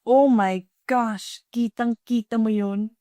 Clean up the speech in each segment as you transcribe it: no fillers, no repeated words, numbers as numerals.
Oh my gosh, kitang-kita mo yun?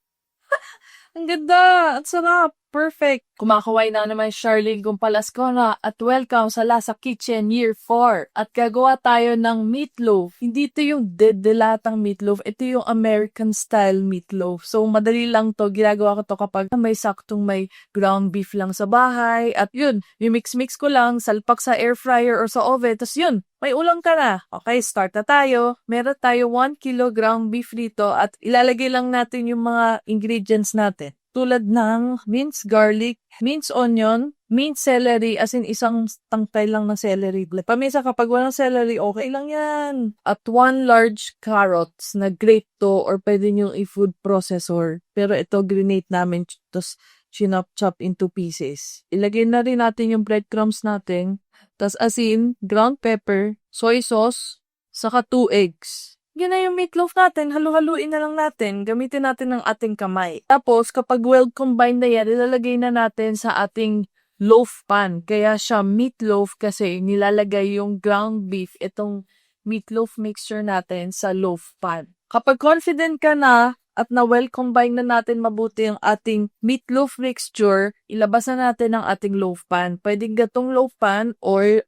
Ang ganda! Ang sarap! Perfect! Kumakaway na naman Charlene Gumpalascona at welcome sa Lasa Kitchen Year 4. At gagawa tayo ng meatloaf. Hindi ito yung dedelatang meatloaf, ito yung American style meatloaf. So madali lang to, ginagawa ko to kapag may saktong may ground beef lang sa bahay. At yun, yung mix-mix ko lang, salpak sa air fryer or sa oven. Tapos yun, may ulam ka na. Okay, start na tayo. Meron tayo 1 kilo ground beef dito at ilalagay lang natin yung mga ingredients natin. Tulad ng minced garlic, minced onion, minced celery, as in isang tangkay lang ng celery. Paminsan kapag walang celery, okay lang yan. At 1 large carrots na grate to or pwede nyo i-food processor. Pero ito, grenade namin, tapos chinop-chop into pieces. Ilagay na rin natin yung breadcrumbs natin, tas asin, ground pepper, soy sauce, saka 2 eggs. Yan na yung meatloaf natin, halu-haluin na lang natin, gamitin natin ng ating kamay. Tapos, kapag well combined na yan, ilalagay na natin sa ating loaf pan. Kaya siya meatloaf kasi nilalagay yung ground beef, itong meatloaf mixture natin sa loaf pan. Kapag confident ka na, at na well combine na natin mabuti ang ating meatloaf mixture, ilabas na natin ang ating loaf pan. Pwedeng gatong loaf pan or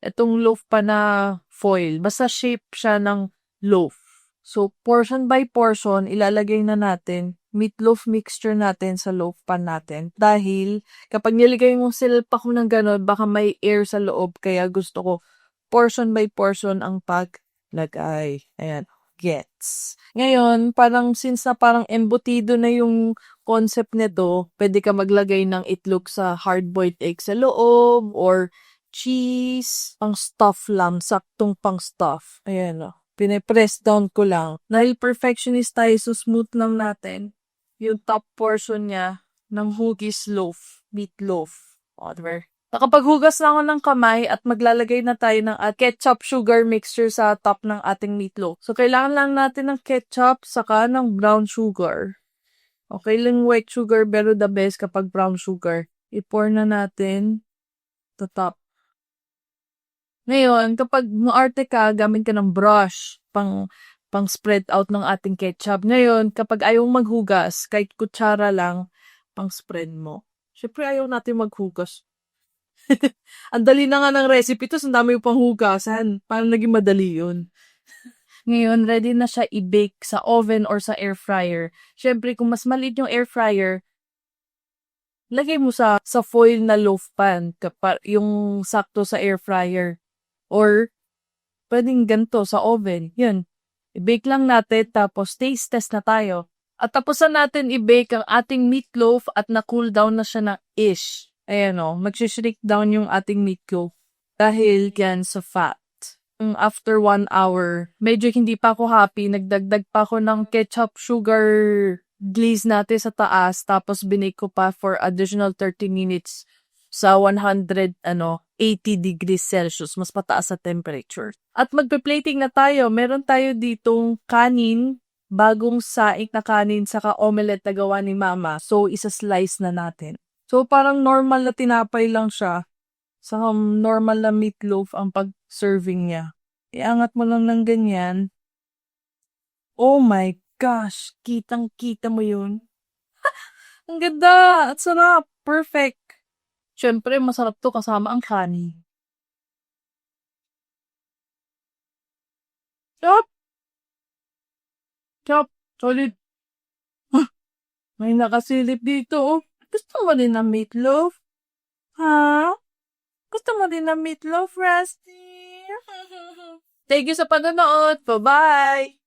itong loaf pan na foil. Basta shape siya ng loaf. So, portion by portion, ilalagay na natin meatloaf mixture natin sa loaf pan natin. Dahil, kapag nilagay mo silpa ko ng ganon, baka may air sa loob. Kaya gusto ko portion by portion ang paglagay. Ayan. Gets. Ngayon, parang since na parang embutido na yung concept nito, pwede ka maglagay ng itlog sa hard-boiled egg sa loob or cheese, pang stuff lang, saktong pang stuff. Ayan o. Pine-press down ko lang. Dahil perfectionist tayo, so smooth lang natin yung top portion niya ng hugis loaf, meatloaf. Whatever. Nakapaghugas na ako ng kamay at maglalagay na tayo ng ketchup sugar mixture sa top ng ating meatloaf. So, kailangan lang natin ng ketchup saka ng brown sugar. Okay lang white sugar, pero the best kapag brown sugar. I-pour na natin sa top. Ngayon, kapag maarte ka, gamit ka ng brush pang spread out ng ating ketchup. Ngayon, kapag ayaw maghugas, kahit kutsara lang, pang spread mo. Siyempre, ayaw natin maghugas. Ang dali na nga ng recipe, tapos ang dami yung panghugasan. Parang naging madali yun. Ngayon, ready na siya i-bake sa oven or sa air fryer. Siyempre, kung mas maliit yung air fryer, lagay mo sa foil na loaf pan, yung sakto sa air fryer. Or, pwedeng ganito sa oven. Yun. I-bake lang natin, tapos taste test na tayo. At tapusan natin i-bake ang ating meatloaf at na-cool down na siya na ish. Ayan o, mag-shrink down yung ating meatloaf dahil yan sa fat. After 1 hour, medyo hindi pa ako happy. Nagdagdag pa ako ng ketchup sugar glaze natin sa taas. Tapos binake ko pa for additional 30 minutes sa 180 degrees Celsius. Mas pataas sa temperature. At magpe-plating na tayo. Meron tayo ditong kanin, bagong saing na kanin, saka omelette na gawa ni Mama. So, isa-slice na natin. So, parang normal na tinapay lang siya. Sa normal na meatloaf ang pag-serving niya. Iangat mo lang ng ganyan. Oh my gosh! Kitang-kita mo yun. Ang ganda! At sarap! Perfect! Siyempre, masarap to kasama ang kanin. Chop! Chop! Solid! May nakasilip dito, oh. Gusto mo din ng meatloaf? Ha? Gusto mo din ng meatloaf, Rusty? Thank you sa panonood. Bye-bye!